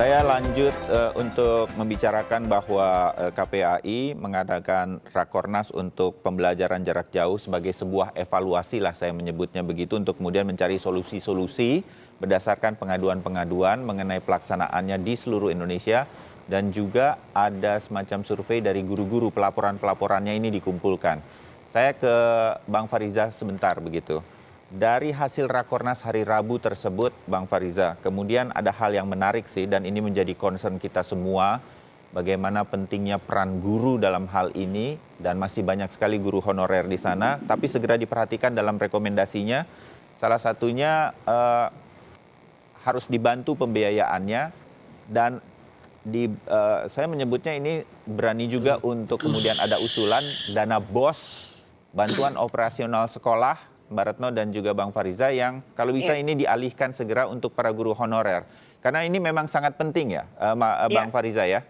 Saya lanjut untuk membicarakan bahwa KPAI mengadakan Rakornas untuk pembelajaran jarak jauh sebagai sebuah evaluasi lah saya menyebutnya begitu untuk kemudian mencari solusi-solusi berdasarkan pengaduan-pengaduan mengenai pelaksanaannya di seluruh Indonesia dan juga ada semacam survei dari guru-guru pelaporan-pelaporannya ini dikumpulkan. Saya ke Bang Fariza sebentar begitu. Dari hasil Rakornas hari Rabu tersebut, Bang Fariza, kemudian ada hal yang menarik sih dan ini menjadi concern kita semua, bagaimana pentingnya peran guru dalam hal ini dan masih banyak sekali guru honorer di sana, tapi segera diperhatikan dalam rekomendasinya, salah satunya harus dibantu pembiayaannya dan saya menyebutnya ini berani juga untuk kemudian ada usulan dana BOS, bantuan operasional sekolah, Mbak Retno dan juga Bang Fariza yang kalau bisa ini dialihkan segera untuk para guru honorer. Karena ini memang sangat penting ya, Bang Fariza ya.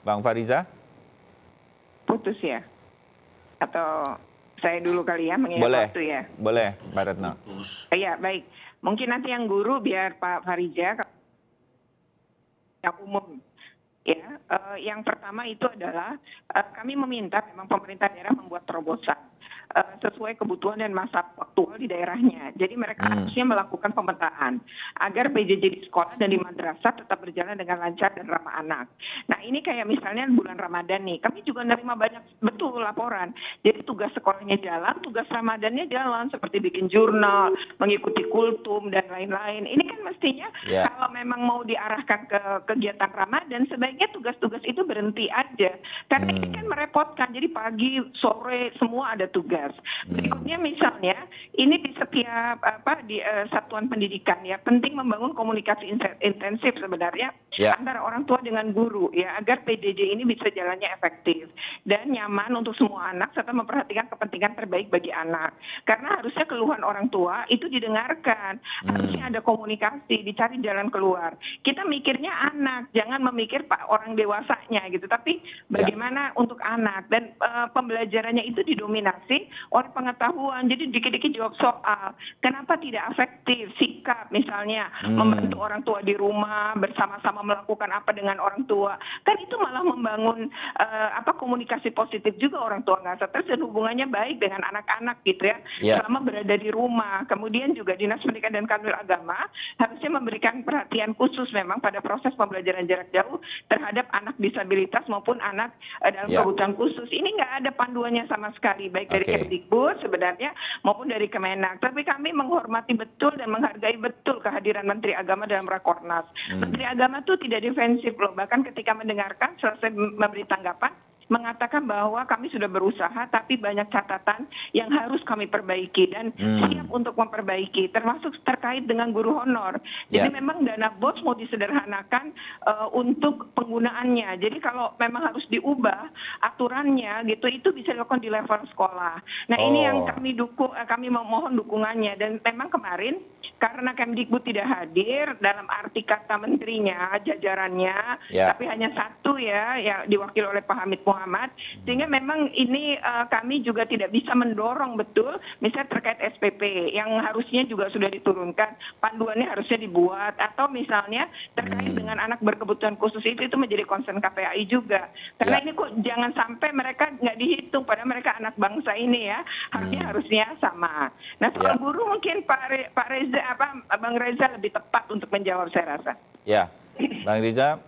Bang Fariza? Putus ya? Atau saya dulu kali ya mengingat waktu ya? Boleh, Mbak Retno. Iya, baik. Mungkin nanti yang guru biar Pak Fariza yang umum. Ya, yang pertama itu adalah kami meminta memang pemerintah daerah membuat terobosan sesuai kebutuhan dan masa aktual di daerahnya. Jadi mereka harusnya melakukan pemetaan agar PJJ di sekolah dan di madrasah tetap berjalan dengan lancar dan ramah anak. Nah ini kayak misalnya bulan Ramadan nih, kami juga menerima banyak betul laporan. Jadi tugas sekolahnya jalan, tugas Ramadannya jalan seperti bikin jurnal, mengikuti kultum dan lain-lain. Ini kan mestinya kalau memang mau diarahkan ke kegiatan Ramadan sebaiknya tugas-tugas itu berhenti aja. Karena ini kan merepotkan. Jadi pagi, sore semua ada tugas. Berikutnya misalnya ini di setiap satuan pendidikan ya penting membangun komunikasi intensif sebenarnya antara orang tua dengan guru ya agar PJJ ini bisa jalannya efektif dan nyaman untuk semua anak serta memperhatikan kepentingan terbaik bagi anak. Karena harusnya keluhan orang tua itu didengarkan. Harusnya ada komunikasi, dicari jalan keluar. Kita mikirnya anak, jangan memikir orang dewasanya gitu. Tapi bagaimana untuk anak dan pembelajarannya itu didominasi oleh pengetahuan. Jadi dikit-dikit jawab soal. Kenapa tidak efektif sikap misalnya membantu orang tua di rumah bersama-sama melakukan apa dengan orang tua. Kan itu malah membangun komunikasi positif juga orang tua nggak stres dan hubungannya baik dengan anak-anak gitu ya. Selama berada di rumah. Kemudian juga Dinas Pendidikan dan Kanwil Agama harusnya memberikan perhatian khusus memang pada proses pembelajaran jarak jauh terhadap anak disabilitas maupun anak dalam kebutuhan khusus. Ini nggak ada panduannya sama sekali baik dari Kemdikbud sebenarnya maupun dari Kemenak. Tapi kami menghormati betul dan menghargai betul kehadiran Menteri Agama dalam Rakornas. Menteri Agama tuh tidak defensif loh. Bahkan ketika mendengarkan selesai memberi tanggapan mengatakan bahwa kami sudah berusaha tapi banyak catatan yang harus kami perbaiki dan siap untuk memperbaiki termasuk terkait dengan guru honor. Jadi memang dana BOS mau disederhanakan untuk penggunaannya. Jadi kalau memang harus diubah aturannya gitu itu bisa dilakukan di level sekolah. Nah ini yang kami dukung, kami memohon dukungannya dan memang kemarin karena Kemdikbud tidak hadir dalam arti kata menterinya, jajarannya, tapi hanya satu ya diwakili oleh Pak Hamid Muhammad, sehingga memang ini kami juga tidak bisa mendorong betul, misalnya terkait SPP yang harusnya juga sudah diturunkan, panduannya harusnya dibuat, atau misalnya terkait dengan anak berkebutuhan khusus itu menjadi concern KPAI juga, karena ini kok jangan sampai mereka nggak dihitung, padahal mereka anak bangsa ini ya, harusnya sama. Nah soal guru mungkin Bang Reza lebih tepat untuk menjawab saya rasa. Ya, Bang Reza.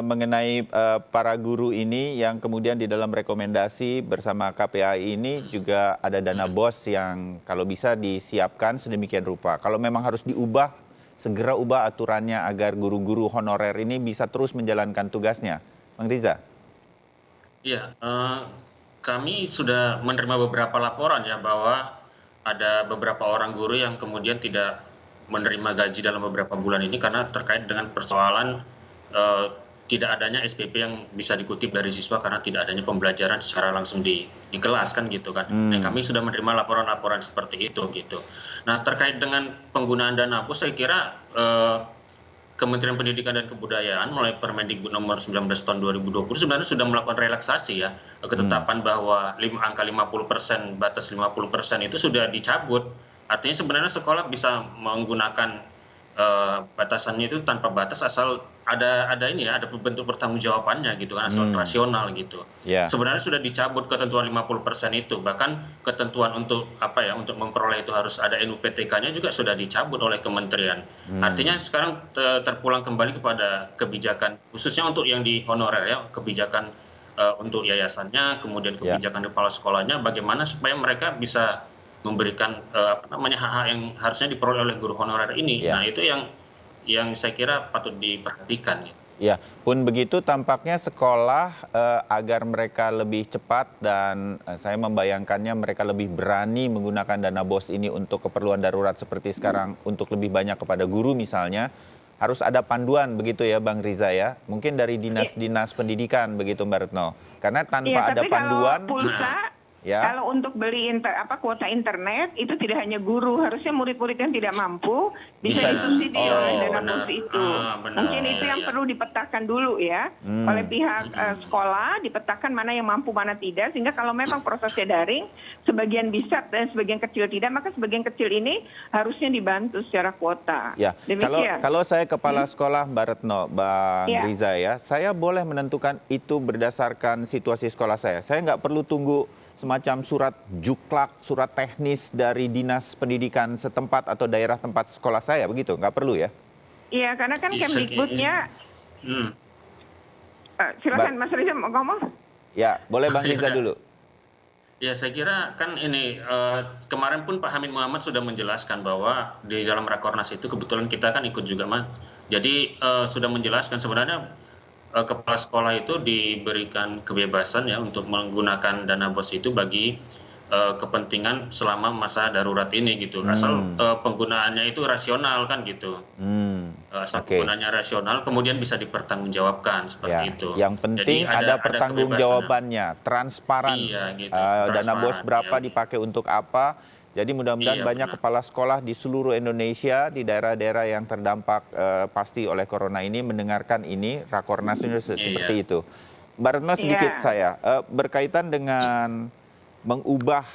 Mengenai para guru ini yang kemudian di dalam rekomendasi bersama KPAI ini juga ada dana BOS yang kalau bisa disiapkan sedemikian rupa. Kalau memang harus diubah, segera ubah aturannya agar guru-guru honorer ini bisa terus menjalankan tugasnya. Bang Riza. Iya, kami sudah menerima beberapa laporan ya bahwa ada beberapa orang guru yang kemudian tidak menerima gaji dalam beberapa bulan ini karena terkait dengan persoalan tidak adanya SPP yang bisa dikutip dari siswa karena tidak adanya pembelajaran secara langsung di kelas kan gitu kan. Nah, kami sudah menerima laporan-laporan seperti itu gitu. Nah terkait dengan penggunaan dana BOS saya kira Kementerian Pendidikan dan Kebudayaan mulai Permendikbud nomor 19 tahun 2020 sebenarnya sudah melakukan relaksasi ya, ketetapan bahwa angka 50%, batas 50% itu sudah dicabut Artinya sebenarnya sekolah bisa menggunakan batasannya itu tanpa batas asal ada ada bentuk pertanggungjawabannya gitu kan, asal rasional gitu. Ya. Sebenarnya sudah dicabut ketentuan 50% itu, bahkan ketentuan untuk untuk memperoleh itu harus ada NUPTK-nya juga sudah dicabut oleh kementerian. Artinya sekarang terpulang kembali kepada kebijakan khususnya untuk yang di honorer ya, kebijakan untuk yayasannya, kemudian kebijakan kepala sekolahnya, bagaimana supaya mereka bisa memberikan hak-hak yang harusnya diperoleh oleh guru honorer ini. Ya. Nah, itu yang saya kira patut diperhatikan. Ya, pun begitu tampaknya sekolah agar mereka lebih cepat dan saya membayangkannya mereka lebih berani menggunakan dana BOS ini untuk keperluan darurat seperti sekarang untuk lebih banyak kepada guru misalnya, harus ada panduan begitu ya Bang Riza ya. Mungkin dari dinas-dinas pendidikan begitu Mbak Retno. Karena tanpa ada panduan, kalau pulsa, ya. Kalau untuk beli kuota internet itu tidak hanya guru, harusnya murid-murid yang tidak mampu bisa disubsidi oleh dana BOS itu. Mungkin itu yang perlu dipetakan dulu ya oleh pihak sekolah, dipetakan mana yang mampu mana tidak, sehingga kalau memang prosesnya daring, sebagian bisa dan sebagian kecil tidak, maka sebagian kecil ini harusnya dibantu secara kuota. Ya, kalau saya kepala sekolah Mbak Retno, Bang Riza ya, saya boleh menentukan itu berdasarkan situasi sekolah saya. Saya nggak perlu tunggu semacam surat juklak, surat teknis dari dinas pendidikan setempat atau daerah tempat sekolah saya, begitu? Nggak perlu ya? Iya, karena kan Kemdikbudnya... silakan Mas Riza mau ngomong? Ya, boleh Bang Riza dulu. Ya, saya kira kan ini kemarin pun Pak Hamid Muhammad sudah menjelaskan bahwa di dalam Rakornas itu kebetulan kita kan ikut juga Mas. Jadi sudah menjelaskan sebenarnya kepala sekolah itu diberikan kebebasan ya untuk menggunakan dana BOS itu bagi kepentingan selama masa darurat ini gitu. Asal penggunaannya itu rasional kan gitu. Asal penggunaannya rasional kemudian bisa dipertanggungjawabkan seperti itu. Yang penting jadi ada pertanggungjawabannya, transparan. Iya, gitu, dana BOS berapa dipakai untuk apa. Jadi mudah-mudahan banyak kepala sekolah di seluruh Indonesia, di daerah-daerah yang terdampak pasti oleh corona ini mendengarkan ini, Rakornas ini seperti itu. Mbak Retno sedikit saya, berkaitan dengan mengubah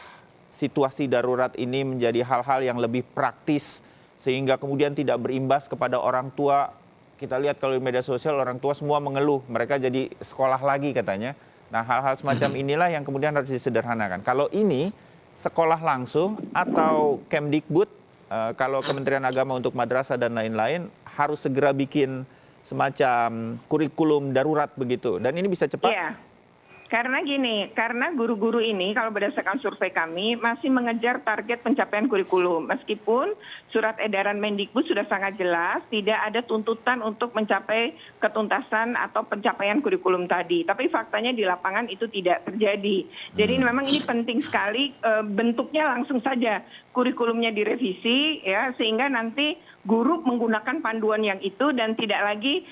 situasi darurat ini menjadi hal-hal yang lebih praktis, sehingga kemudian tidak berimbas kepada orang tua. Kita lihat kalau di media sosial orang tua semua mengeluh, mereka jadi sekolah lagi katanya. Nah hal-hal semacam inilah yang kemudian harus disederhanakan. Kalau ini sekolah langsung atau Kemdikbud, kalau Kementerian Agama untuk madrasah dan lain-lain harus segera bikin semacam kurikulum darurat begitu. Dan ini bisa cepat? Iya. Karena gini, karena guru-guru ini kalau berdasarkan survei kami masih mengejar target pencapaian kurikulum. Meskipun surat edaran Mendikbud sudah sangat jelas, tidak ada tuntutan untuk mencapai ketuntasan atau pencapaian kurikulum tadi. Tapi faktanya di lapangan itu tidak terjadi. Jadi memang ini penting sekali, bentuknya langsung saja kurikulumnya direvisi ya, sehingga nanti guru menggunakan panduan yang itu dan tidak lagi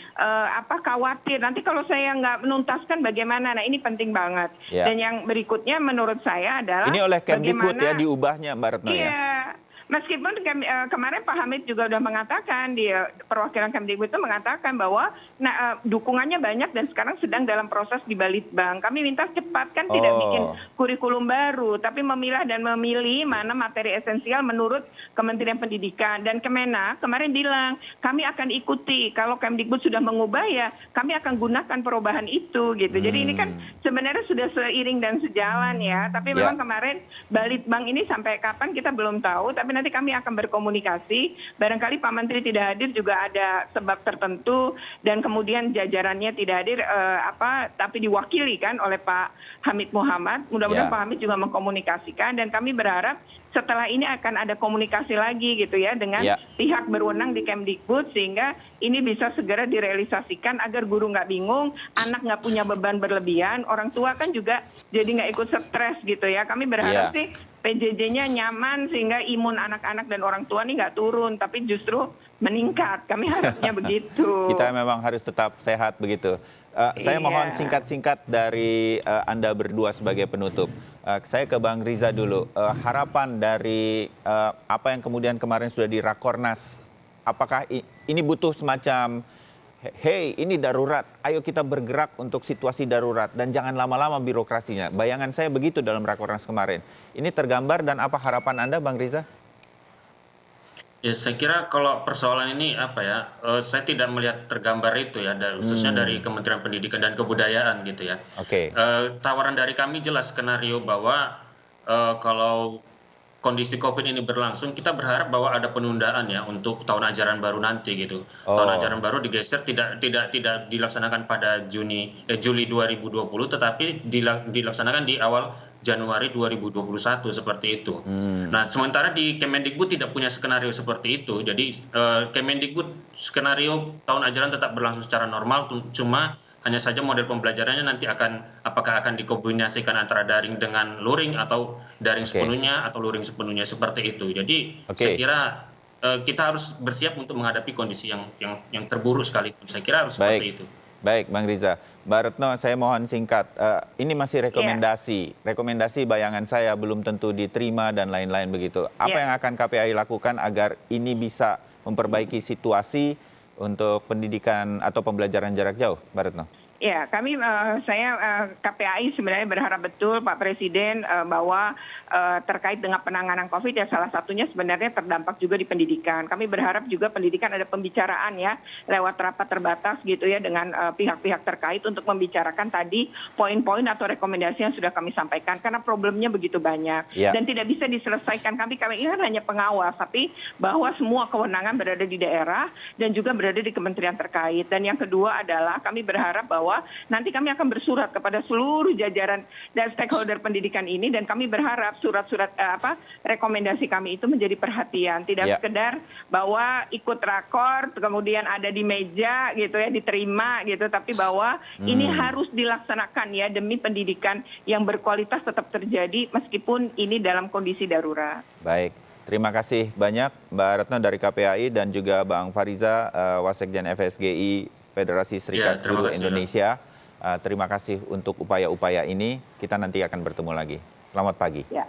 khawatir nanti kalau saya nggak menuntaskan bagaimana. Nah ini penting banget. Dan yang berikutnya menurut saya adalah ini oleh Kemdikbud ya diubahnya Mbak Retno ya. Meskipun kemarin Pak Hamid juga sudah mengatakan, di perwakilan Kemdikbud itu mengatakan bahwa dukungannya banyak dan sekarang sedang dalam proses di Balitbang. Kami minta cepat, kan tidak bikin kurikulum baru, tapi memilah dan memilih mana materi esensial menurut Kementerian Pendidikan. Dan Kemenak kemarin bilang, kami akan ikuti, kalau Kemdikbud sudah mengubah ya kami akan gunakan perubahan itu gitu. Jadi ini kan sebenarnya sudah seiring dan sejalan ya, tapi memang kemarin Balitbang ini sampai kapan kita belum tahu, tapi nanti kami akan berkomunikasi. Barangkali Pak Menteri tidak hadir juga ada sebab tertentu dan kemudian jajarannya tidak hadir tapi diwakili kan oleh Pak Hamid Muhammad. Mudah-mudahan Pak Hamid juga mengkomunikasikan dan kami berharap setelah ini akan ada komunikasi lagi gitu ya dengan pihak berwenang di Kemdikbud sehingga ini bisa segera direalisasikan agar guru nggak bingung, anak nggak punya beban berlebihan, orang tua kan juga jadi nggak ikut stres gitu ya. Kami berharap sih PJJ-nya nyaman sehingga imun anak-anak dan orang tua ini nggak turun, tapi justru meningkat. Kami harapnya begitu. Kita memang harus tetap sehat begitu. Saya mohon singkat-singkat dari Anda berdua sebagai penutup. Saya ke Bang Riza dulu. Harapan dari apa yang kemudian kemarin sudah di Rakornas, apakah ini butuh semacam hey, ini darurat, ayo kita bergerak untuk situasi darurat dan jangan lama-lama birokrasinya. Bayangan saya begitu dalam Rakornas kemarin. Ini tergambar dan apa harapan Anda, Bang Riza? Ya, saya kira kalau persoalan ini apa ya, saya tidak melihat tergambar itu ya, khususnya dari Kementerian Pendidikan dan Kebudayaan gitu ya. Oke, Tawaran dari kami jelas skenario bahwa, kalau kondisi Covid ini berlangsung, kita berharap bahwa ada penundaan ya untuk tahun ajaran baru nanti gitu. Tahun ajaran oh, baru digeser tidak dilaksanakan pada Juli 2020, tetapi dilaksanakan di awal Januari 2021 seperti itu. hmm, Nah, sementara di Kemendikbud tidak punya skenario seperti itu. Jadi, Kemendikbud skenario tahun ajaran tetap berlangsung secara normal, cuma hanya saja model pembelajarannya nanti apakah akan dikombinasikan antara daring dengan luring atau daring oke, sepenuhnya atau luring sepenuhnya, seperti itu. Jadi saya oke, kira, kita harus bersiap untuk menghadapi kondisi yang terburuk sekalipun, saya kira harus seperti baik. itu. Baik, Bang Riza. Mbak Retno, saya mohon singkat. Ini masih Iya, rekomendasi. Rekomendasi bayangan saya belum tentu diterima dan lain-lain begitu. Apa iya. yang akan KPAI lakukan agar ini bisa memperbaiki situasi untuk pendidikan atau pembelajaran jarak jauh, Mbak Retno? Ya, KPAI sebenarnya berharap betul Pak Presiden bahwa terkait dengan penanganan COVID ya salah satunya sebenarnya terdampak juga di pendidikan. Kami berharap juga pendidikan ada pembicaraan ya lewat rapat terbatas gitu ya dengan pihak-pihak terkait untuk membicarakan tadi poin-poin atau rekomendasi yang sudah kami sampaikan karena problemnya begitu banyak Ya, dan tidak bisa diselesaikan. Kami ini kan hanya pengawas, tapi bahwa semua kewenangan berada di daerah dan juga berada di kementerian terkait. Dan yang kedua adalah kami berharap bahwa nanti kami akan bersurat kepada seluruh jajaran dan stakeholder pendidikan ini dan kami berharap surat-surat rekomendasi kami itu menjadi perhatian, tidak ya. sekedar bahwa ikut rakor kemudian ada di meja gitu ya diterima gitu, tapi bahwa ini harus dilaksanakan ya demi pendidikan yang berkualitas tetap terjadi meskipun ini dalam kondisi darurat. Baik. Terima kasih banyak Mbak Retno dari KPAI dan juga Bang Fariza, Wasekjen FSGI Federasi Ya, Serikat terima Guru kasih. Indonesia. Terima kasih untuk upaya-upaya ini. Kita nanti akan bertemu lagi. Selamat pagi. Ya.